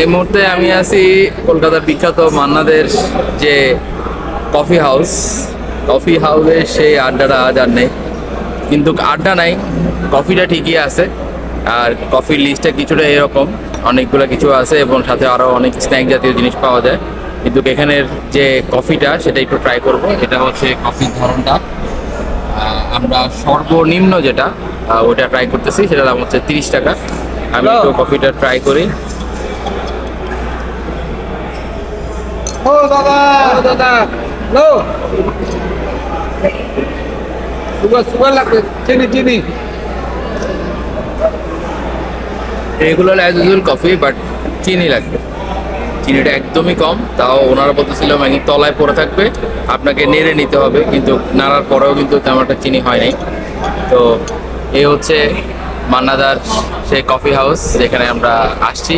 এই মুহূর্তে আমি আছি কলকাতার বিখ্যাত মান্নাদের যে কফি হাউসের সেই আড্ডাটা আজ আর নেই, কিন্তু আড্ডা নাই, কফিটা ঠিকই আছে। আর কফির লিস্টটা কিছুটা এরকম, অনেকগুলো কিছু আছে এবং সাথে আরও অনেক স্ন্যাক জাতীয় জিনিস পাওয়া যায়। কিন্তু এখানের যে কফিটা সেটা একটু ট্রাই করব। এটা হচ্ছে কফির ধরনটা, আমরা সর্বনিম্ন যেটা ওটা ট্রাই করতেছি, সেটার দাম হচ্ছে 30 টাকা। আমি একটু কফিটা ট্রাই করি। ও দাদা, দাদা লো সুগার লাগবে, চিনি regular as usual coffee, but চিনি লাগবে। চিনিটা একদমই কম, তাও ওনারা বলতেছিল ম্যাগির তলায় পড়ে থাকবে, আপনাকে নেড়ে নিতে হবে, কিন্তু নাড়ার পরেও কিন্তু তেমন একটা চিনি হয় নাই। তো এই হচ্ছে মান্নাদার সেই কফি হাউস যেখানে আমরা আসছি।